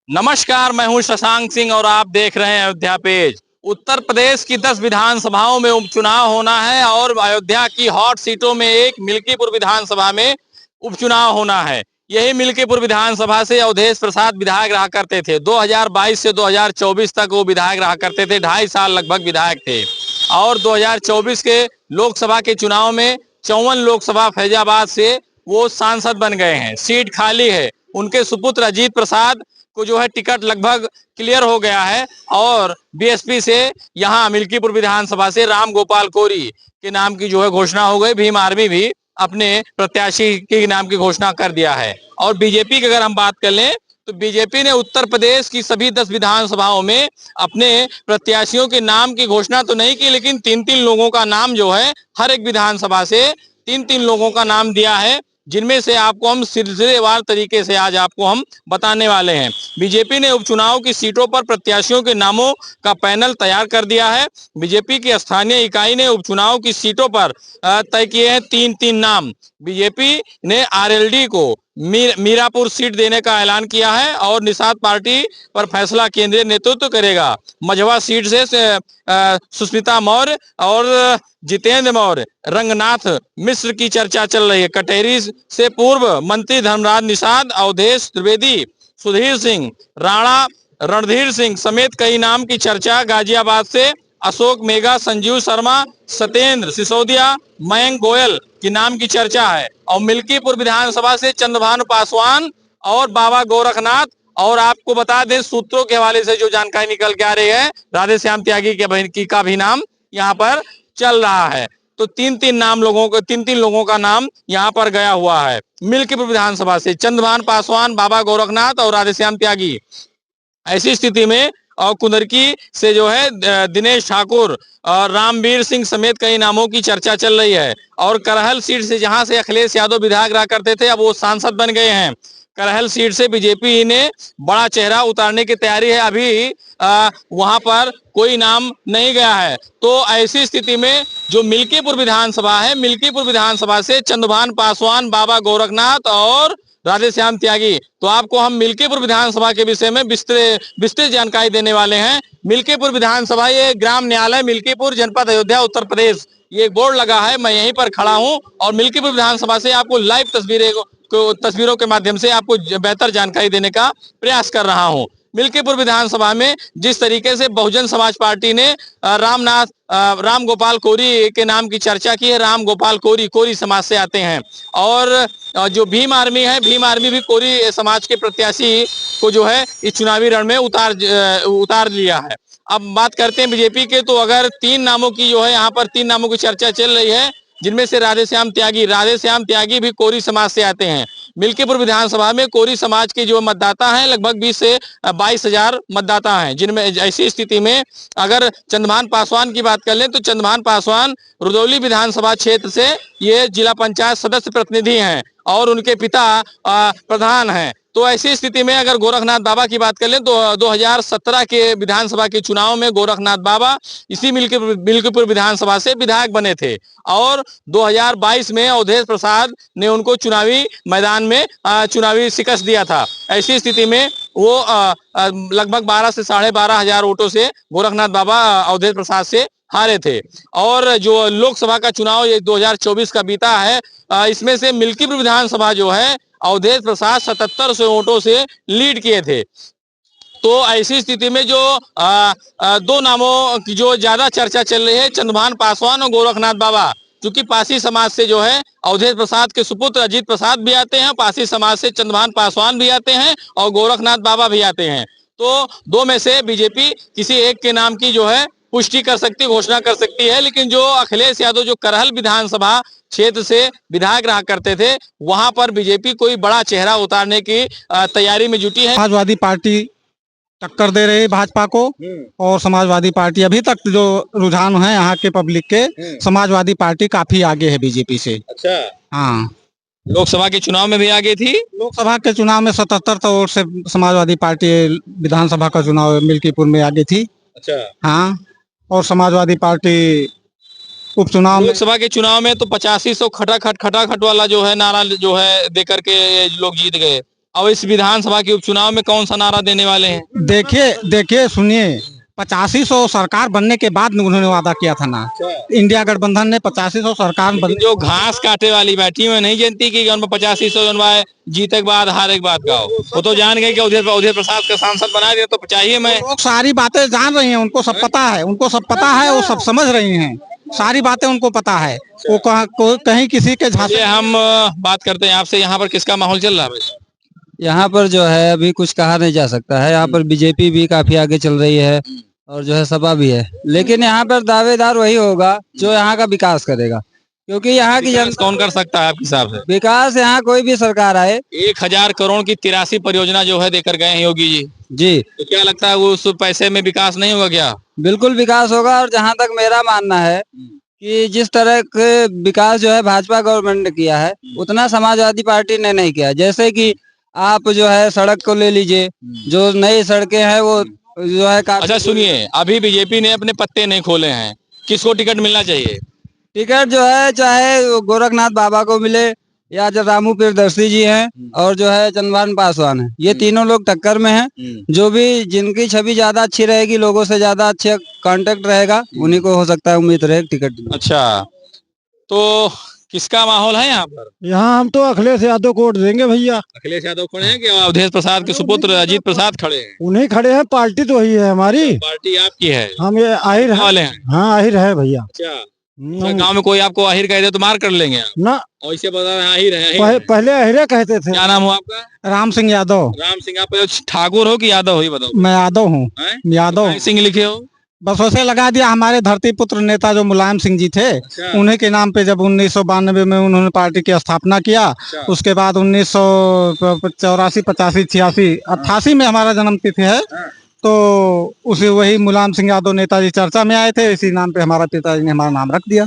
नमस्कार, मैं हूं शशांक सिंह और आप देख रहे हैं अयोध्या पेज। उत्तर प्रदेश की 10 विधानसभाओं में उपचुनाव होना है और अयोध्या की हॉट सीटों में एक मिल्कीपुर विधानसभा में उपचुनाव होना है। यही मिल्कीपुर विधानसभा से अवधेश प्रसाद विधायक रहा करते थे। 2022 से 2024 तक वो विधायक रहा करते थे, 2.5 साल लगभग विधायक थे। और 2024 के लोकसभा के चुनाव में 54 लोकसभा फैजाबाद से वो सांसद बन गए हैं। सीट खाली है। उनके सुपुत्र अजीत प्रसाद को जो है टिकट लगभग क्लियर हो गया है और बीएसपी से यहाँ मिल्कीपुर विधानसभा से राम गोपाल कोरी के नाम की जो है घोषणा हो गई। भीम आर्मी भी अपने प्रत्याशी के नाम की घोषणा कर दिया है। और बीजेपी की अगर हम बात कर लें तो बीजेपी ने उत्तर प्रदेश की सभी 10 विधानसभाओं में अपने प्रत्याशियों के नाम की घोषणा तो नहीं की, लेकिन 3-3 लोगों का नाम जो है हर एक विधानसभा से 3-3 लोगों का नाम दिया है, जिनमें से आपको हम सिलसिलेवार तरीके से आज आपको हम बताने वाले हैं। बीजेपी ने उपचुनाव की सीटों पर प्रत्याशियों के नामों का पैनल तैयार कर दिया है। बीजेपी की स्थानीय इकाई ने उपचुनाव की सीटों पर तय किए हैं 3-3 नाम। बीजेपी ने आरएलडी को मीरापुर सीट देने का ऐलान किया है और निषाद पार्टी पर फैसला केंद्रीय नेतृत्व करेगा। मझवा सीट से सुष्मिता मौर्य और जितेंद्र मौर्य, रंगनाथ मिश्र की चर्चा चल रही है। कटेरी से पूर्व मंत्री धर्मराज निषाद, अवधेश त्रिवेदी, सुधीर सिंह राणा, रणधीर सिंह समेत कई नाम की चर्चा। गाजियाबाद से अशोक मेगा, संजीव शर्मा, सत्येंद्र सिसोदिया, मयंक गोयल की नाम की चर्चा है। और मिल्कीपुर विधानसभा से चंद्रभानु पासवान और बाबा गोरखनाथ। और आपको बता दें, सूत्रों के हवाले से जो जानकारी निकल के आ रही है, राधे श्याम त्यागी के का भी नाम यहाँ पर चल रहा है। तो 3-3 लोगों का नाम यहाँ पर गया हुआ है मिल्कीपुर विधानसभा से, चंद्रभानु पासवान, बाबा गोरखनाथ और राधे श्याम त्यागी। ऐसी स्थिति में और कुंदरकी से जो है दिनेश ठाकुर और रामवीर सिंह समेत कई नामों की चर्चा चल रही है। और करहल सीट से जहां से अखिलेश यादव विधायक रहा करते थे, अब वो सांसद बन गए हैं। करहल सीट से बीजेपी ने बड़ा चेहरा उतारने की तैयारी है। अभी वहां पर कोई नाम नहीं गया है। तो ऐसी स्थिति में जो मिल्कीपुर विधानसभा है, मिल्कीपुर विधानसभा से चंद्रभानु पासवान, बाबा गोरखनाथ और राधे श्याम त्यागी। तो आपको हम मिल्कीपुर विधानसभा के विषय में विस्तृत जानकारी देने वाले हैं। मिल्कीपुर विधानसभा, ये ग्राम न्यायालय मिल्कीपुर, जनपद अयोध्या, उत्तर प्रदेश, ये एक बोर्ड लगा है। मैं यहीं पर खड़ा हूं और मिल्कीपुर विधानसभा से आपको लाइव तस्वीरों के माध्यम से आपको बेहतर जानकारी देने का प्रयास कर रहा हूं। मिल्कीपुर विधानसभा में जिस तरीके से बहुजन समाज पार्टी ने राम गोपाल कोरी के नाम की चर्चा की है। राम गोपाल कोरी समाज से आते हैं। और जो भीम आर्मी है, भीम आर्मी भी कोरी समाज के प्रत्याशी को जो है इस चुनावी रण में उतार लिया है। अब बात करते हैं बीजेपी के, तो अगर 3 नामों की जो है यहाँ पर 3 नामों की चर्चा चल रही है, जिनमें से राधे श्याम त्यागी भी कोरी समाज से आते हैं। मिल्कीपुर विधानसभा में कोरी समाज के जो मतदाता हैं लगभग 20 से 22 हजार मतदाता हैं, जिनमें ऐसी स्थिति में अगर चंद्रभानु पासवान की बात कर लें तो चंद्रभानु पासवान रुदौली विधानसभा क्षेत्र से ये जिला पंचायत सदस्य प्रतिनिधि हैं और उनके पिता प्रधान हैं। तो ऐसी स्थिति में अगर गोरखनाथ बाबा की बात कर लें तो 2017 के विधानसभा के चुनाव में गोरखनाथ बाबा इसी मिल्कीपुर विधानसभा से विधायक बने थे और 2022 में अवधेश प्रसाद ने उनको चुनावी मैदान में चुनावी शिकस्त दिया था। ऐसी स्थिति में वो लगभग 12 से 12.5 हजार वोटों से गोरखनाथ बाबा अवधेश प्रसाद से हारे थे। और जो लोकसभा का चुनाव ये 2024 का बीता है, इसमें से मिल्कीपुर विधानसभा जो है अवधेश प्रसाद 7700 वोटों से लीड किए थे। तो ऐसी स्थिति में जो 2 नामों की जो ज्यादा चर्चा चल रही है, चंद्रभानु पासवान और गोरखनाथ बाबा, क्योंकि पासी समाज से जो है अवधेश प्रसाद के सुपुत्र अजीत प्रसाद भी आते हैं, पासी समाज से चंद्रभानु पासवान भी आते हैं और गोरखनाथ बाबा भी आते हैं। तो 2 में से बीजेपी किसी एक के नाम की जो है पुष्टि कर सकती, घोषणा कर सकती है। लेकिन जो अखिलेश यादव जो करहल विधानसभा क्षेत्र से विधायक रहा करते थे, वहां पर बीजेपी कोई बड़ा चेहरा उतारने की तैयारी में जुटी है। समाजवादी पार्टी टक्कर दे रही है भाजपा को और समाजवादी पार्टी अभी तक जो रुझान है यहाँ के पब्लिक के, समाजवादी पार्टी काफी आगे है बीजेपी से। अच्छा, हाँ, लोकसभा के चुनाव में भी आगे थी। लोकसभा के चुनाव में 77 वोट से समाजवादी पार्टी विधानसभा का चुनाव मिल्कीपुर में आगे थी। अच्छा, हाँ, और समाजवादी पार्टी उपचुनाव लोकसभा के चुनाव में तो 8500 खटाखट वाला जो है नारा जो है देकर के लोग जीत गए। अब इस विधानसभा के उपचुनाव में कौन सा नारा देने वाले हैं? देखिए सुनिए, 8500 सरकार बनने के बाद उन्होंने वादा किया था ना, इंडिया गठबंधन ने 8500 सरकार लेकिन जो घास काटे वाली बैठी मैं नहीं जानती कि 8500 जनवाए जीते के बाद हारे के बाद का हो। वो तो जान गए कि अवधेश प्रसाद का सांसद बना दिया तो चाहिए। मैं लोग सारी बातें जान रही हैं, उनको सब पता है, वो सब समझ रही हैं, सारी बातें उनको पता है। वो कहीं किसी के झांसे। हम बात करते हैं आपसे, यहाँ पर किसका माहौल चल रहा है? यहाँ पर जो है अभी कुछ कहा नहीं जा सकता है। यहाँ पर बीजेपी भी काफी आगे चल रही है और जो है सपा भी है, लेकिन यहाँ पर दावेदार वही होगा जो यहाँ का विकास करेगा, क्योंकि यहाँ की जनता कौन कर सकता है आपके हिसाब से विकास? यहाँ कोई भी सरकार आए। 1000 करोड़ की 83 परियोजना जो है देकर गए हैं योगी जी जी, तो क्या लगता है वो उस पैसे में विकास नहीं होगा क्या? बिल्कुल विकास होगा। और जहाँ तक मेरा मानना है कि जिस तरह के विकास जो है भाजपा गवर्नमेंट ने किया है उतना समाजवादी पार्टी ने नहीं किया। जैसे कि आप जो है सड़क को ले लीजिए, जो नई सड़कें हैं वो जो है अच्छा सुनिए, अभी बीजेपी ने अपने पत्ते नहीं खोले हैं, किसको टिकट मिलना चाहिए? टिकट जो है चाहे गोरखनाथ बाबा को मिले या जो रामू प्रियदर्शी जी हैं और जो है चंद्रभान पासवान है, ये तीनों लोग टक्कर में हैं। जो भी जिनकी छवि ज्यादा अच्छी रहेगी, लोगों से ज्यादा अच्छे कांटेक्ट रहेगा, उन्हीं को हो सकता है उम्मीद रहे टिकट। अच्छा, तो किसका माहौल है यहाँ पर? यहाँ हम तो अखिलेश यादव को वोट देंगे भैया। अखिलेश यादव खड़े हैं कि अवधेश प्रसाद के सुपुत्र अजीत प्रसाद खड़े हैं? उन्हीं खड़े हैं, पार्टी तो वही है हमारी। पार्टी आपकी है? हम ये आहिर वाले हैं। हाँ आहिर है भैया। अच्छा, गांव में कोई आपको आहिर कह दे तो मार कर लेंगे आप? ना, ऐसे बता रहे हैं आहिर है। पहले अहिरे कहते थे। क्या नाम हो आपका? राम सिंह यादव। राम सिंह। आप ठाकुर हो कि यादव हो ये बताओ? मैं यादव हूँ। यादव सिंह लिखे हो? बस वैसे लगा दिया। हमारे धरती पुत्र नेता जो मुलायम सिंह जी थे, उन्हीं के नाम पे जब 1992 में उन्होंने पार्टी की स्थापना किया, उसके बाद 1984, 85, 86, 88 में हमारा जन्म तिथि है, तो उसे वही मुलायम सिंह यादव नेताजी चर्चा में आए थे, इसी नाम पे हमारा पिताजी ने हमारा नाम रख दिया।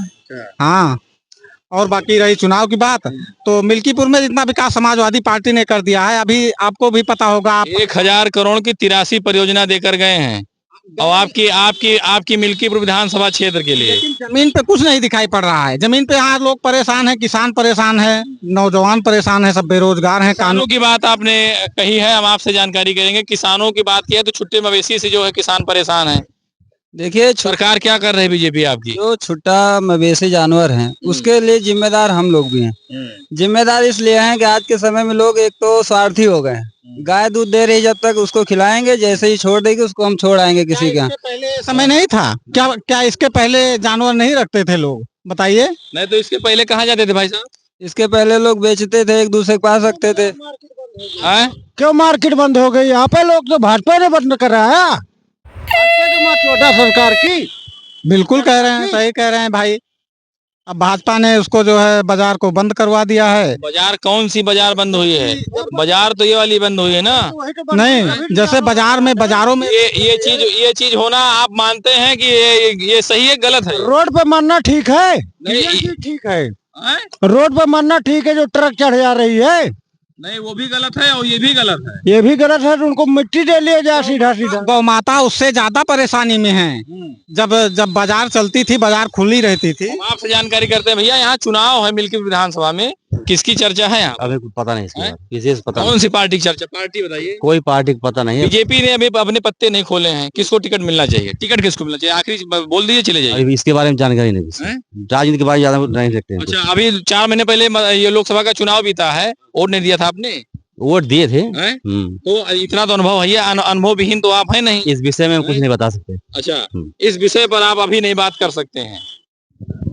हाँ, और बाकी रही चुनाव की बात, तो मिल्कीपुर में जितना विकास समाजवादी पार्टी ने कर दिया है, अभी आपको भी पता होगा। 1000 करोड़ की 83 परियोजना देकर गए हैं और आपकी मिल्कीपुर विधानसभा क्षेत्र के लिए जमीन पे कुछ नहीं दिखाई पड़ रहा है। जमीन पे यहाँ लोग परेशान हैं, किसान परेशान है, नौजवान परेशान है, सब बेरोजगार हैं। किसानों की बात आपने कही है, हम आपसे जानकारी करेंगे। किसानों की बात की है तो छुट्टे मवेशी से जो है किसान परेशान है। देखिए सरकार क्या कर रही है बीजेपी आपकी? जो छुट्टा मवेशी जानवर हैं उसके लिए जिम्मेदार हम लोग भी हैं। जिम्मेदार इसलिए हैं कि आज के समय में लोग एक तो स्वार्थी हो गए हैं। गाय दूध दे रही, जब तक उसको खिलाएंगे, जैसे ही छोड़ देगी उसको हम छोड़ आएंगे किसी के यहाँ। पहले समय नहीं था क्या इसके पहले जानवर नहीं रखते थे लोग? बताइए। नहीं तो इसके पहले कहाँ जाते थे भाई साहब? इसके पहले लोग बेचते थे, एक दूसरे के पास रखते थे। क्यों मार्केट बंद हो गई? यहाँ पे लोग तो भाजपा ने बंद कराया, छोटा सरकार की। बिल्कुल कह रहे हैं, सही कह रहे हैं भाई। अब भाजपा ने उसको जो है बाजार को बंद करवा दिया है। बाजार कौन सी बाजार बंद हुई है? बाजार तो ये वाली बंद हुई है ना? नहीं, जैसे बाजारों में ये चीज होना आप मानते हैं कि ये सही है गलत है? रोड पे मानना ठीक है? नहीं ठीक है, रोड पे मानना ठीक है। जो ट्रक चढ़ जा रही है, नहीं वो भी गलत है और ये भी गलत है। ये भी गलत है। तो उनको मिट्टी दे लिया जाए सीधा सीधा। गौ माता उससे ज्यादा परेशानी में है। जब बाजार चलती थी, बाजार खुली रहती थी। आपसे जानकारी करते हैं भैया, यहाँ चुनाव है मिल्कीपुर विधानसभा में, किसकी चर्चा है यहाँ? अभी कुछ पता नहीं इसके बारे में, विशेष पता कौन सी पार्टी की चर्चा? पार्टी बताइए। कोई पार्टी को पता नहीं है। बीजेपी ने अभी अपने पत्ते नहीं खोले हैं, किसको टिकट मिलना चाहिए? टिकट किसको मिलना चाहिए आखिरी बोल दीजिए, चले जाइए। अभी इसके बारे में जानकारी नहीं, राजनीति के बारे में ज्यादा नहीं देखते हैं। अच्छा, अभी 4 महीने पहले ये लोकसभा का चुनाव बीता है, वोट नहीं दिया था आपने? वोट दिए थे। तो इतना तो अनुभव है, अनुभव विहीन तो आप है नहीं। इस विषय में कुछ नहीं बता सकते। अच्छा, इस विषय पर आप अभी नहीं बात कर सकते हैं।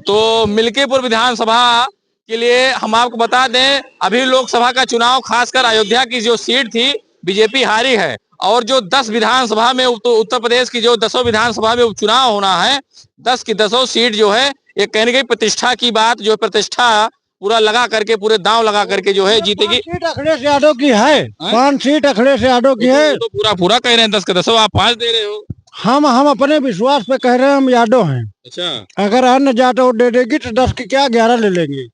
तो मिल्कीपुर विधानसभा के लिए हम आपको बता दें, अभी लोकसभा का चुनाव खासकर अयोध्या की जो सीट थी बीजेपी हारी है, और जो 10 विधानसभा में उत्तर प्रदेश की जो 10 विधानसभा में उपचुनाव होना है, 10 की 10 सीट जो है, ये कहने की प्रतिष्ठा की बात, जो प्रतिष्ठा पूरा लगा करके, पूरे दांव लगा करके जो है जीतेगी। सीट अखिलेश यादव की है, 5 सीट अखिलेश यादव की है। तो पूरा कह रहे हैं 10 के 10, आप 5 दे रहे हो। हम अपने विश्वास पे कह रहे हैं, हम यादव हैं। अच्छा, अगर अन्य जाट वोट दे देगी तो 10 की क्या 11 ले लेंगे।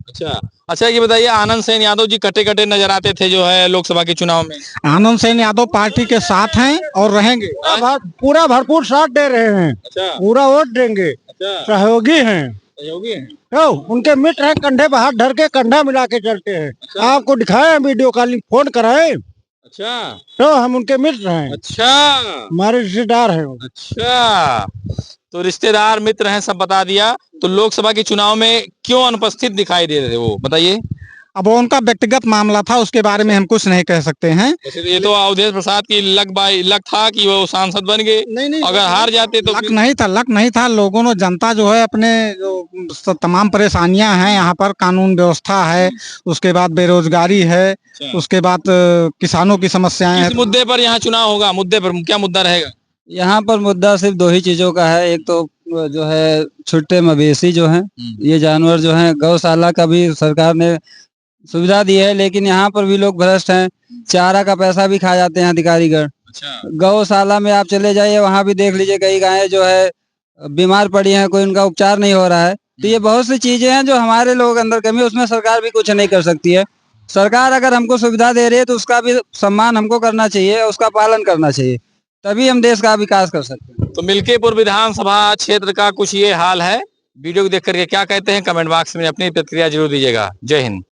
अच्छा ये बताइए, आनंद सेन यादव जी कटे कटे नजर आते थे जो है लोकसभा के चुनाव में। आनंद सेन यादव पार्टी के साथ हैं और रहेंगे, पूरा भरपूर साथ दे रहे हैं। अच्छा, पूरा वोट देंगे। सहयोगी हैं, तो उनके मित्र हैं, कंधे पे हाथ धर के कंधा मिला के चलते हैं। आपको दिखाएं वीडियो कॉलिंग, फोन कराएं। अच्छा तो हम उनके मित्र हैं, अच्छा हमारे रिश्तेदार हैं वो। अच्छा, तो रिश्तेदार मित्र हैं, सब बता दिया। तो लोकसभा के चुनाव में क्यों अनुपस्थित दिखाई दे रहे थे वो, बताइए। अब वो उनका व्यक्तिगत मामला था, उसके बारे में हम कुछ नहीं कह सकते हैं। वैसे तो ये तो अवधेश प्रसाद की लक था कि वो सांसद बन गए। नहीं, अगर हार जाते तो लक नहीं था, लक नहीं था। लोगों ने, जनता जो है अपने जो तमाम परेशानियां हैं यहाँ पर, कानून व्यवस्था है, उसके बाद बेरोजगारी है, उसके बाद किसानों की समस्याएं हैं। किस मुद्दे पर यहाँ चुनाव होगा, मुद्दे पर क्या मुद्दा रहेगा? यहाँ पर मुद्दा सिर्फ दो ही चीजों का है। एक तो जो है छुट्टे मवेशी जो हैं, ये जानवर जो हैं, गौशाला का भी सरकार ने सुविधा दी है, लेकिन यहाँ पर भी लोग भ्रष्ट हैं। चारा का पैसा भी खा जाते हैं अधिकारीगण। अच्छा गौशाला में आप चले जाइए, वहां भी देख लीजिए कई गायें जो है बीमार पड़ी हैं, कोई उनका उपचार नहीं हो रहा है। तो ये बहुत सी चीजें हैं जो हमारे लोगों के अंदर कमी है, उसमें सरकार भी कुछ नहीं कर सकती है। सरकार अगर हमको सुविधा दे रही है तो उसका भी सम्मान हमको करना चाहिए, उसका पालन करना चाहिए, तभी हम देश का विकास कर सकते हैं। तो मिल्कीपुर विधानसभा क्षेत्र का कुछ ये हाल है। वीडियो को देख करके क्या कहते हैं कमेंट बॉक्स में अपनी प्रतिक्रिया जरूर दीजिएगा। जय हिंद।